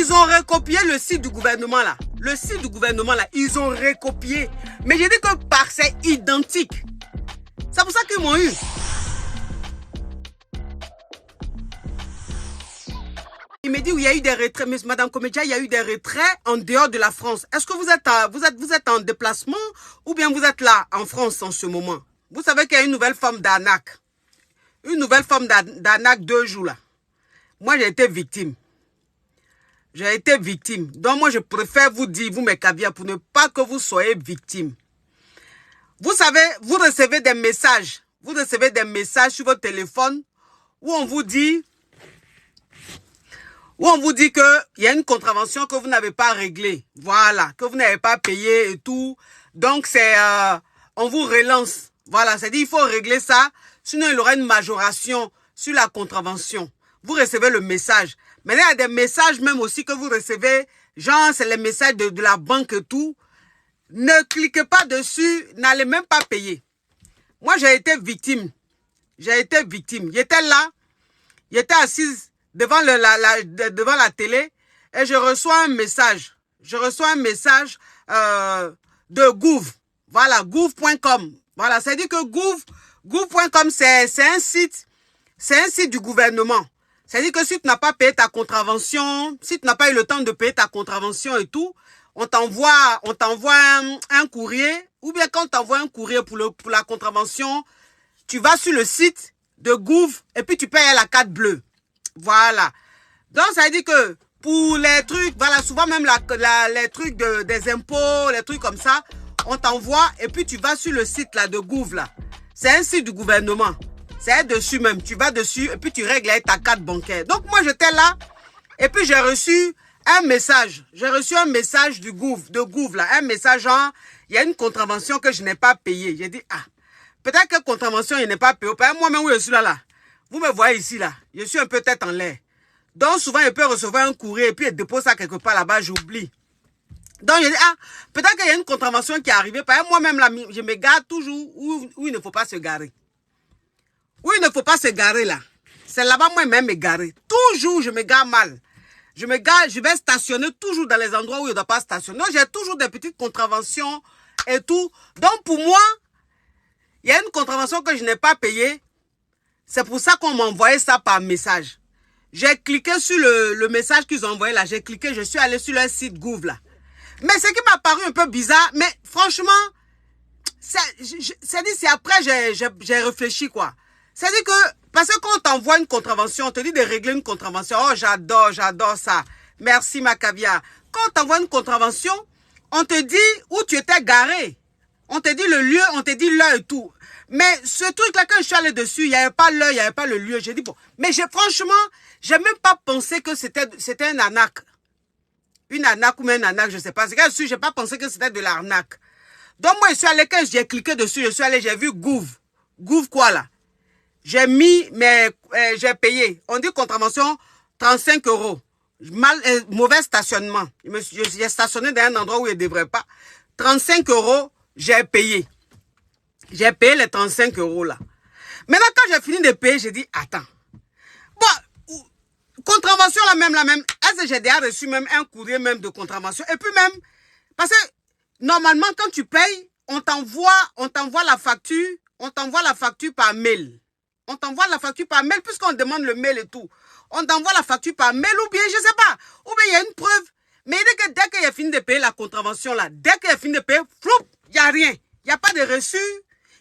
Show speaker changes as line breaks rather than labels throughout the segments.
Ils ont recopié le site du gouvernement là. Le site du gouvernement là, ils ont recopié. Mais j'ai dit que c'est identique. C'est pour ça qu'ils m'ont eu. Il me dit où il y a eu des retraits. Mais Madame Komedia, il y a eu des retraits en dehors de la France. Est-ce que vous êtes en déplacement ou bien vous êtes là en France en ce moment? Vous savez qu'il y a une nouvelle forme d'arnaque. Une nouvelle forme d'arnaque 2 jours là. Moi, j'ai été victime. J'ai été victime. Donc, moi, je préfère vous dire, vous mes caviars, pour ne pas que vous soyez victime. Vous savez, vous recevez des messages. Vous recevez des messages sur votre téléphone où on vous dit qu'il y a une contravention que vous n'avez pas réglée. Voilà, que vous n'avez pas payé et tout. Donc, on vous relance. Voilà, c'est-à-dire il faut régler ça. Sinon, il y aura une majoration sur la contravention. Vous recevez le message. Maintenant, il y a des messages même aussi que vous recevez. Genre, c'est les messages de la banque et tout. Ne cliquez pas dessus. N'allez même pas payer. Moi, j'ai été victime. J'ai été victime. J'étais là. J'étais assise devant la télé. Et je reçois un message. Je reçois un message de Gouv. Voilà, gouv.com. Voilà, c'est-à-dire que gouv.com, c'est un site du gouvernement. C'est-à-dire que si tu n'as pas payé ta contravention, si tu n'as pas eu le temps de payer ta contravention et tout, on t'envoie un courrier, ou bien quand on t'envoie un courrier pour la contravention, tu vas sur le site de Gouv et puis tu payes à la carte bleue. Voilà. Donc, ça veut dire que pour les trucs, voilà, souvent même les trucs des impôts, les trucs comme ça, on t'envoie et puis tu vas sur le site là de Gouv là. C'est un site du gouvernement. C'est dessus même. Tu vas dessus et puis tu règles avec ta carte bancaire. Donc moi j'étais là et puis j'ai reçu un message. J'ai reçu un message de Gouv là. Un message genre, il y a une contravention que je n'ai pas payée. J'ai dit, ah, peut-être que contravention, il n'est pas payé. Moi-même où je suis là. Vous me voyez ici là. Je suis un peu tête en l'air. Donc souvent je peux recevoir un courrier et puis je dépose ça quelque part là-bas, j'oublie. Donc, je dis, ah, peut-être qu'il y a une contravention qui est arrivée. Par exemple, moi-même, là, je me gare toujours où il ne faut pas se garer. Où il ne faut pas se garer, là. C'est là-bas, moi-même, me garer. Toujours, je me gare mal. Je vais stationner toujours dans les endroits où il ne doit pas stationner. Donc, j'ai toujours des petites contraventions et tout. Donc, pour moi, il y a une contravention que je n'ai pas payée. C'est pour ça qu'on m'a envoyé ça par message. J'ai cliqué sur le message qu'ils ont envoyé, là. J'ai cliqué, je suis allé sur leur site Gouv, là. Mais ce qui m'a paru un peu bizarre, mais franchement, c'est après j'ai réfléchi quoi. C'est-à-dire que, parce que quand on t'envoie une contravention, on te dit de régler une contravention. Oh, j'adore ça. Merci ma caviar. Quand on t'envoie une contravention, on te dit où tu étais garé. On te dit le lieu, on te dit l'heure et tout. Mais ce truc-là, quand je suis allé dessus, il n'y avait pas l'heure, il n'y avait pas le lieu. J'ai dit bon, mais franchement, j'ai même pas pensé que c'était un arnaque. Une arnaque ou même une arnaque, je ne sais pas. C'est que je n'ai pas pensé que c'était de l'arnaque. Donc moi, je suis allé, quand j'ai cliqué dessus, je suis allé, j'ai vu Gouv. Gouv quoi là? J'ai mis, mais j'ai payé. On dit contravention, 35 €. Mauvais stationnement. J'ai stationné dans un endroit où il ne devrait pas. 35 €, j'ai payé. J'ai payé les 35 € là. Maintenant, quand j'ai fini de payer, j'ai dit, attends. Bon, contravention la même. Est-ce que j'ai déjà reçu même un courrier même de contravention? Et puis même, parce que normalement quand tu payes, on t'envoie la facture par mail. On t'envoie la facture par mail puisqu'on demande le mail et tout. On t'envoie la facture par mail ou bien, je sais pas, ou bien il y a une preuve. Mais dès qu'il a fini de payer la contravention là, dès qu'il a fini de payer, il n'y a rien. Il n'y a pas de reçu.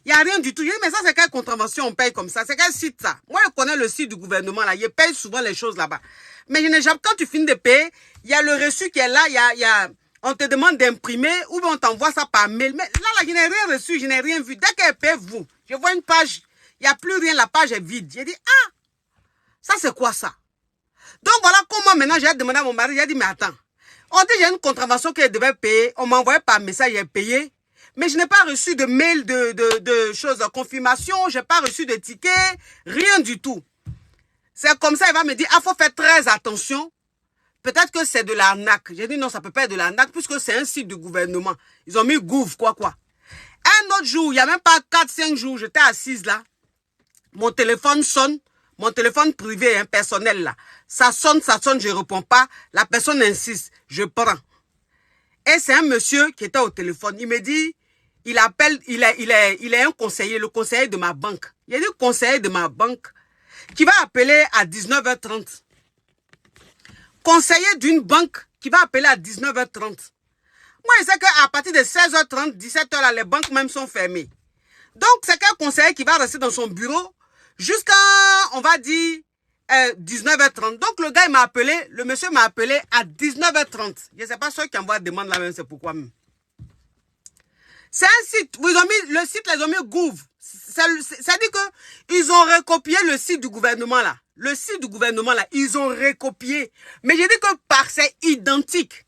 Il n'y a rien du tout. Je dis, mais ça, c'est quelle contravention on paye comme ça? C'est quel site ça? Moi, je connais le site du gouvernement là. Je paye souvent les choses là-bas. Mais je n'ai jamais, quand tu finis de payer, il y a le reçu qui est là. On te demande d'imprimer ou bien on t'envoie ça par mail. Mais là, je n'ai rien reçu, je n'ai rien vu. Dès qu'elle paye, je vois une page. Il n'y a plus rien, la page est vide. J'ai dit, ah, ça c'est quoi ça? Donc voilà comment maintenant j'ai demandé à mon mari. J'ai dit, mais attends. On dit, j'ai une contravention qu'elle devait payer. On m'a envoyé par message, j'ai payé. Mais je n'ai pas reçu de mail de choses, de confirmation. Je n'ai pas reçu de ticket. Rien du tout. C'est comme ça, il va me dire, ah, faut faire très attention. Peut-être que c'est de l'arnaque. J'ai dit, non, ça peut pas être de l'arnaque puisque c'est un site du gouvernement. Ils ont mis Gouv, quoi. Un autre jour, il n'y a même pas 4-5 jours, j'étais assise là. Mon téléphone sonne. mon téléphone privé, hein, personnel là. Ça sonne, je réponds pas. La personne insiste, je prends. Et c'est un monsieur qui était au téléphone. Il me dit, il appelle, il est un conseiller, le conseiller de ma banque. Il y a un conseiller de ma banque qui va appeler à 19h30. Conseiller d'une banque qui va appeler à 19h30. Moi, je sais qu'à partir de 16h30, 17h, là, les banques même sont fermées. Donc, c'est qu'un conseiller qui va rester dans son bureau jusqu'à, on va dire, 19h30. Donc, le gars, il m'a appelé, le monsieur m'a appelé à 19h30. Je ne sais pas ceux qui envoient des demandes là même, c'est pourquoi même. C'est un site, vous ont mis, le site les ont mis Gouv. Ça dit que ils ont recopié le site du gouvernement là. Le site du gouvernement là, ils ont recopié. Mais j'ai dit que par c'est identique.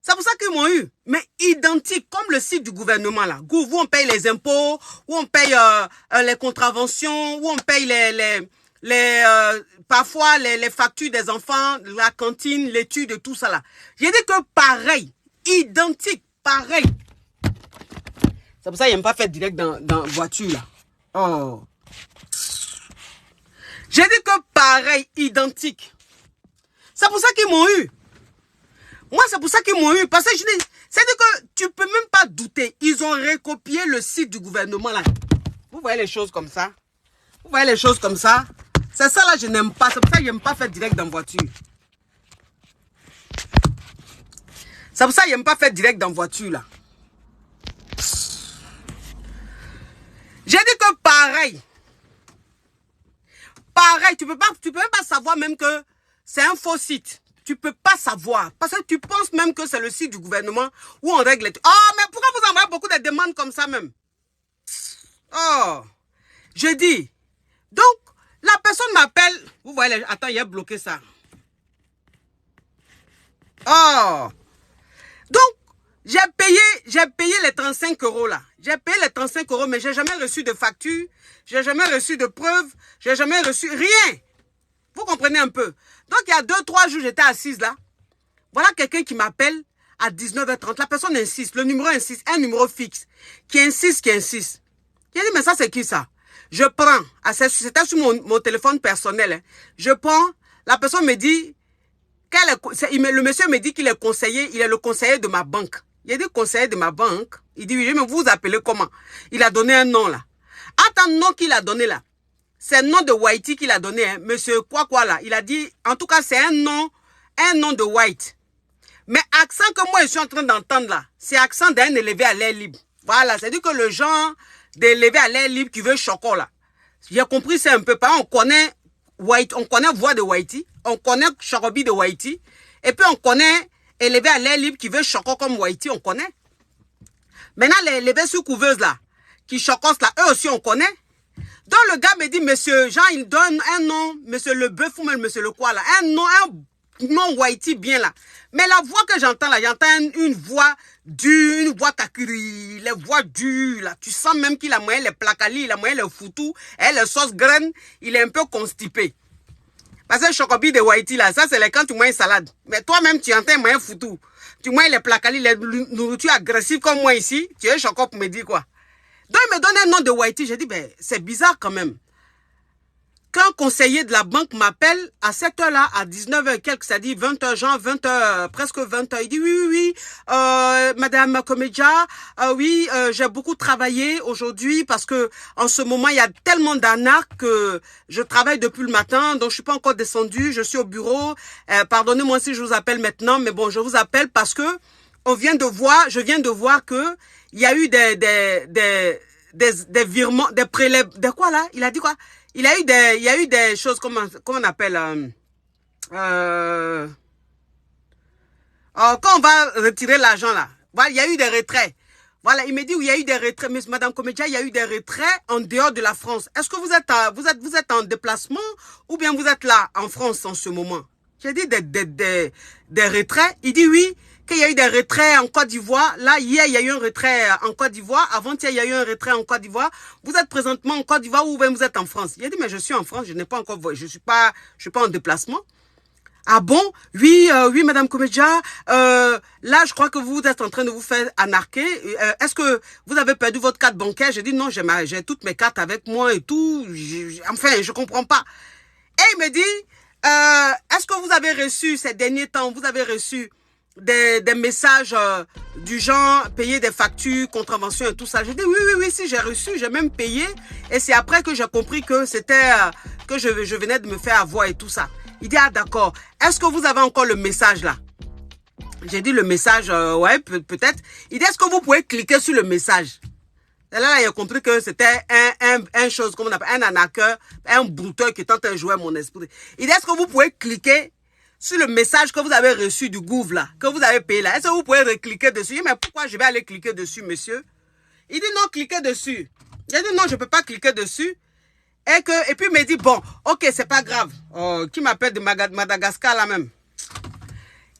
C'est pour ça qu'ils m'ont eu. Mais identique, comme le site du gouvernement là. Gouv, où on paye les impôts, où on paye les contraventions, où on paye parfois les factures des enfants, la cantine, l'étude et tout ça là. J'ai dit que pareil, identique, pareil. C'est pour ça qu'ils n'aiment pas faire direct dans voiture là. Oh. J'ai dit que pareil, identique. C'est pour ça qu'ils m'ont eu. Moi, c'est pour ça qu'ils m'ont eu. Parce que je dis, c'est-à-dire que tu peux même pas douter. Ils ont recopié le site du gouvernement là. Vous voyez les choses comme ça? Vous voyez les choses comme ça? C'est ça là, je n'aime pas. C'est pour ça que je n'aime pas faire direct dans voiture. C'est pour ça que je n'aime pas faire direct dans voiture là. J'ai dit que pareil. Pareil, tu peux même pas savoir même que c'est un faux site. Tu peux pas savoir. Parce que tu penses même que c'est le site du gouvernement où on règle les... Oh, mais pourquoi vous envoyez beaucoup de demandes comme ça même? Oh, je dis. Donc, la personne m'appelle. Vous voyez, attends, il a bloqué ça. Oh. Donc, j'ai payé les 35 € là. J'ai payé les 35 €, mais j'ai jamais reçu de facture. J'ai jamais reçu de preuve. J'ai jamais reçu rien. Vous comprenez un peu? Donc, il y a 2-3 jours, j'étais assise là. Voilà quelqu'un qui m'appelle à 19h30. La personne insiste. Le numéro insiste. Un numéro fixe. Qui insiste. J'ai dit, mais ça, c'est qui ça? Je prends. C'était sur mon téléphone personnel. Hein. Je prends. La personne me dit... le monsieur me dit qu'il est conseiller. Il est le conseiller de ma banque. Il a dit conseiller de ma banque. Il dit, oui, mais vous vous appelez comment? Il a donné un nom là. Attends, nom qu'il a donné là. C'est le nom de Whitey qu'il a donné, hein. Monsieur quoi là. Il a dit, en tout cas, c'est un nom de White. Mais accent que moi je suis en train d'entendre là, c'est accent d'un élevé à l'air libre. Voilà, c'est-à-dire que le genre d'élevé à l'air libre qui veut chocolat là. J'ai compris, c'est un peu pas. On connaît White, on connaît voix de Whitey, on connaît Chorobi de Whitey, et puis on connaît élevé à l'air libre qui veut chocolat comme Whitey, on connaît. Maintenant, les élevés sous couveuse là, qui chocossent là, eux aussi on connaît. Donc le gars me dit, monsieur Jean, il donne un nom, monsieur le bœuf ou même monsieur le quoi là, un nom Whitey bien là. Mais la voix que j'entends là, j'entends une voix dure, une voix kakiri, les voix dures là. Tu sens même qu'il a moyen les placali, il a moyen les foutou, et les sauces graines, il est un peu constipé. Parce que le chocobi de Whitey là, ça c'est quand tu manges salade. Mais toi-même tu entends moyen foutou. Tu manges les placali, les nourritures agressives comme moi ici, tu es choco pour me dire quoi? Donc, il me donne un nom de Whitey. J'ai dit, ben, c'est bizarre quand même. Quand un conseiller de la banque m'appelle à cette heure-là, à 19h quelque, ça dit 20h, genre 20h, presque 20h. Il dit, oui, Madame Comédia, oui, j'ai beaucoup travaillé aujourd'hui parce que en ce moment, il y a tellement d'arnaques que je travaille depuis le matin, donc je suis pas encore descendue, je suis au bureau. Pardonnez-moi si je vous appelle maintenant, mais bon, je vous appelle parce que je viens de voir que il y a eu des virements, des prélèvements, de quoi là? Il a dit quoi? Il y a eu des choses, comment on appelle, quand on va retirer l'argent là, voilà, il y a eu des retraits. Voilà, il me dit, oui, il y a eu des retraits, mais Madame Comédia, il y a eu des retraits en dehors de la France. Est-ce que vous êtes en déplacement ou bien vous êtes là en France en ce moment? J'ai dit des retraits. Il dit oui, qu'il y a eu des retraits en Côte d'Ivoire. Là, hier, il y a eu un retrait en Côte d'Ivoire. Avant-hier, il y a eu un retrait en Côte d'Ivoire. Vous êtes présentement en Côte d'Ivoire ou bien vous êtes en France? Il a dit, mais je suis en France, je n'ai pas encore, je suis pas en déplacement. Ah bon? Oui, oui, Madame Comédia. Là, je crois que vous êtes en train de vous faire anarquer. Est-ce que vous avez perdu votre carte bancaire? J'ai dit non, j'ai toutes mes cartes avec moi et tout. Enfin, je comprends pas. Et il me dit, est-ce que vous avez reçu ces derniers temps, vous avez reçu des messages du genre payer des factures, contraventions et tout ça. Je dis oui, si j'ai reçu, j'ai même payé. Et c'est après que j'ai compris que c'était que je venais de me faire avoir et tout ça. Il dit ah d'accord. Est-ce que vous avez encore le message là? J'ai dit le message, ouais peut-être. Il dit est-ce que vous pouvez cliquer sur le message? Et là, il a compris que c'était un chose, comme on appelle, un arnaqueur, un brouteur qui tente de jouer mon esprit. Il dit est-ce que vous pouvez cliquer sur le message que vous avez reçu du gouv là, que vous avez payé là, est-ce que vous pouvez recliquer dessus? Mais pourquoi je vais aller cliquer dessus, monsieur? Il dit non, cliquez dessus. J'ai dit non, je ne peux pas cliquer dessus. Et puis il me dit bon, ok, c'est pas grave. Oh, qui m'appelle de Madagascar là même?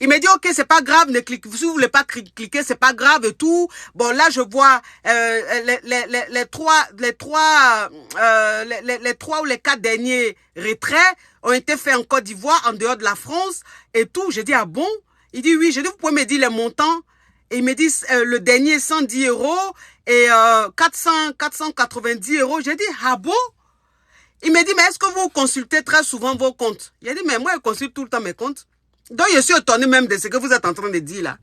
Il me dit ok, c'est pas grave, ne cliquez, si vous voulez pas cliquer, c'est pas grave et tout. Bon là je vois les trois ou les 4 derniers retraits ont été faits en Côte d'Ivoire, en dehors de la France et tout. J'ai dit ah bon? Il dit oui. J'ai dit vous pouvez me dire les montants? Et il me dit le dernier 110 € et 490 €. J'ai dit ah bon? Il me dit mais est-ce que vous consultez très souvent vos comptes? J'ai dit mais moi je consulte tout le temps mes comptes. Donc, je suis étonné même de ce que vous êtes en train de dire là.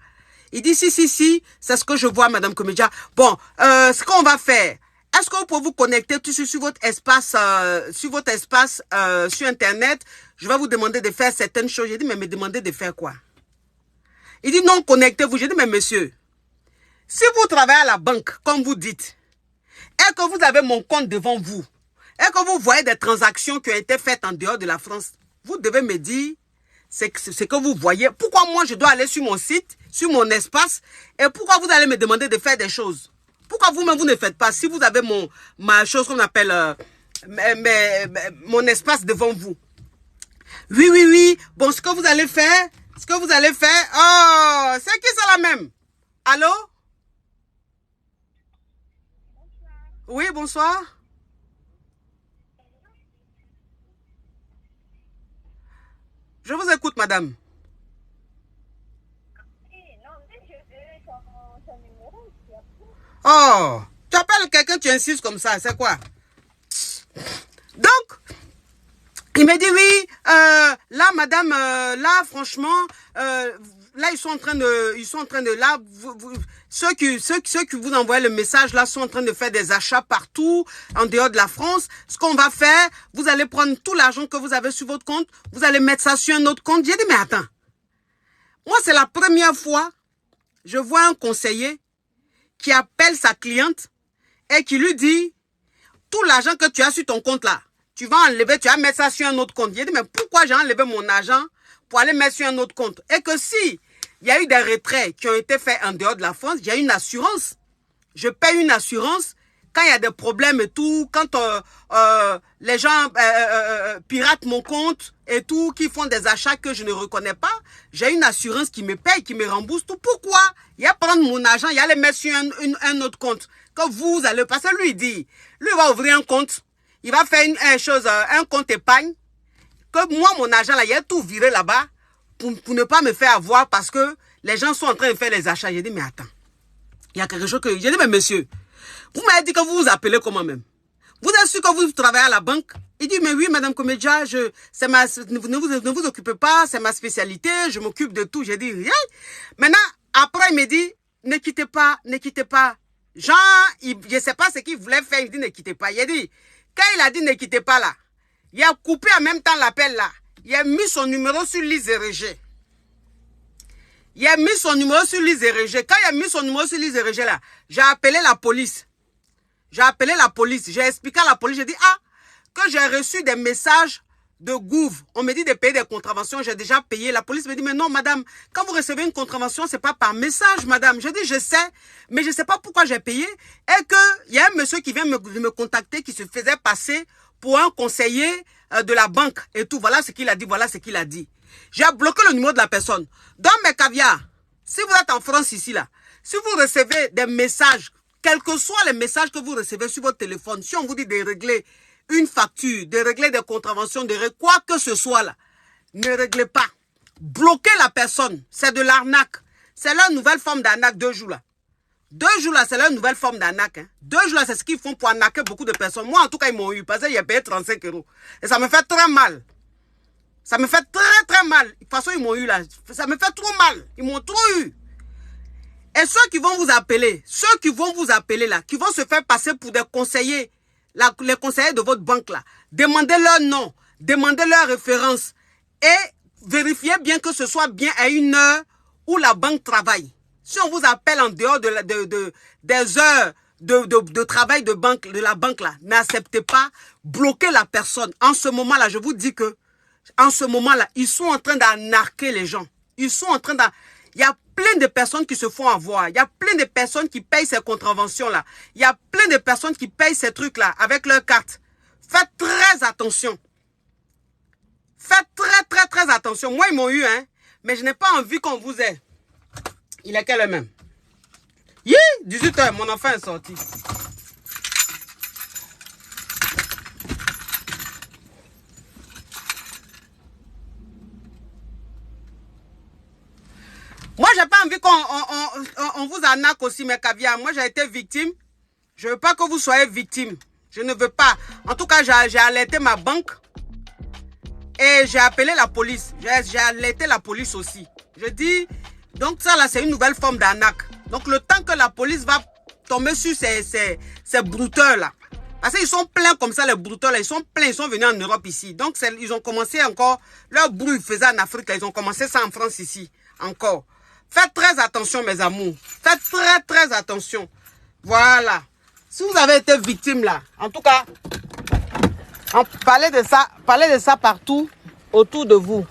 Il dit, si, c'est ce que je vois, Madame Comédia. Bon, ce qu'on va faire, est-ce que vous pouvez vous connecter tout sur votre espace, sur Internet? Je vais vous demander de faire certaines choses. J'ai dit, mais me demandez de faire quoi? Il dit, non, connectez-vous. J'ai dit, mais monsieur, si vous travaillez à la banque, comme vous dites, et que vous avez mon compte devant vous, et que vous voyez des transactions qui ont été faites en dehors de la France, vous devez me dire, c'est que vous voyez. Pourquoi moi je dois aller sur mon site, sur mon espace, et pourquoi vous allez me demander de faire des choses? Pourquoi vous-même vous ne faites pas? Si vous avez ma chose qu'on appelle mon espace devant vous. Oui. Bon, ce que vous allez faire, oh, c'est qui ça là même? Allô? Oui, bonsoir. Je vous écoute, madame. Oh, tu appelles quelqu'un, tu insistes comme ça, c'est quoi? Donc, il me dit oui, là, madame, là, franchement, là, ils sont en train de, là, ceux qui vous envoient le message, là, sont en train de faire des achats partout, en dehors de la France. Ce qu'on va faire, vous allez prendre tout l'argent que vous avez sur votre compte, vous allez mettre ça sur un autre compte. J'ai dit, mais attends, moi, c'est la première fois, je vois un conseiller qui appelle sa cliente et qui lui dit, tout l'argent que tu as sur ton compte là, tu vas enlever, tu vas mettre ça sur un autre compte. J'ai dit, mais pourquoi j'ai enlevé mon argent pour aller mettre sur un autre compte? Et que si il y a eu des retraits qui ont été faits en dehors de la France, il y a une assurance. Je paye une assurance quand il y a des problèmes et tout, quand les gens piratent mon compte et tout, qui font des achats que je ne reconnais pas, j'ai une assurance qui me paye, qui me rembourse tout. Pourquoi? Il y a prendre mon argent, il y a le mettre sur un autre compte. Que vous allez passer, lui dit, lui va ouvrir un compte, il va faire un compte épargne, que moi, mon argent là, il y a tout viré là-bas pour ne pas me faire avoir parce que les gens sont en train de faire les achats. J'ai dit, mais attends, il y a quelque chose que... J'ai dit, mais monsieur, vous m'avez dit que vous vous appelez comment même? Vous êtes sûr que vous travaillez à la banque? Il dit, mais oui, madame Comédia, ne vous occupez pas, c'est ma spécialité, je m'occupe de tout. J'ai dit, rien. Maintenant, après, il me dit, ne quittez pas. Jean, je ne sais pas ce qu'il voulait faire, il dit, ne quittez pas. Il a dit, quand il a dit, ne quittez pas là, il a coupé en même temps l'appel là. Il a mis son numéro sur liste érigée. Quand il a mis son numéro sur liste érigée là, j'ai appelé la police. J'ai expliqué à la police, j'ai dit, ah, que j'ai reçu des messages de gouv. On me dit de payer des contraventions, j'ai déjà payé. La police me dit, mais non, madame, quand vous recevez une contravention, c'est pas par message, madame. Je dis, je sais, mais je sais pas pourquoi j'ai payé. Et qu'il y a un monsieur qui vient me contacter, qui se faisait passer pour un conseiller de la banque et tout. Voilà ce qu'il a dit, J'ai bloqué le numéro de la personne. Dans mes caviars, si vous êtes en France ici, là, si vous recevez des messages, quels que soient les messages que vous recevez sur votre téléphone, si on vous dit de régler une facture, de régler des contraventions, de régler quoi que ce soit là, ne réglez pas. Bloquez la personne. C'est de l'arnaque. C'est leur nouvelle forme d'arnaque, 2 jours là. 2 jours là, c'est leur nouvelle forme d'arnaque. 2 jours là, c'est ce qu'ils font pour arnaquer beaucoup de personnes. Moi, en tout cas, ils m'ont eu. Parce que j'ai payé 35 €. Et ça me fait très mal. Ça me fait très très mal. De toute façon, ils m'ont eu là. Ça me fait trop mal. Ils m'ont trop eu. Et ceux qui vont vous appeler là, qui vont se faire passer pour des conseillers, les conseillers de votre banque là, demandez leur nom, demandez leur référence et vérifiez bien que ce soit bien à une heure où la banque travaille. Si on vous appelle en dehors des heures de travail de la banque là, n'acceptez pas, bloquez la personne. En ce moment là, je vous dis que, en ce moment là, ils sont en train d'arnaquer les gens. Ils sont en train il y a plein de personnes qui se font avoir. Il y a plein de personnes qui payent ces contraventions-là. Il y a plein de personnes qui payent ces trucs-là avec leur carte. Faites très attention. Faites très attention. Moi, ils m'ont eu, hein. Mais je n'ai pas envie qu'on vous ait. Il est quelle heure même? 18 h, mon enfant est sorti. Moi, j'ai pas envie qu'on vous arnaque aussi, mes caviars. Moi, j'ai été victime. Je veux pas que vous soyez victime. Je ne veux pas. En tout cas, j'ai alerté ma banque. Et j'ai appelé la police. J'ai alerté la police aussi. Je dis, donc ça là, c'est une nouvelle forme d'arnaque. Donc le temps que la police va tomber sur ces brouteurs là. Parce qu'ils sont pleins comme ça, les brouteurs là. Ils sont pleins, ils sont venus en Europe ici. Donc ils ont commencé encore, leur bruit faisait en Afrique là. Ils ont commencé ça en France ici, encore. Faites très attention, mes amours. Faites très attention. Voilà. Si vous avez été victime là, en tout cas, parlez de ça partout autour de vous.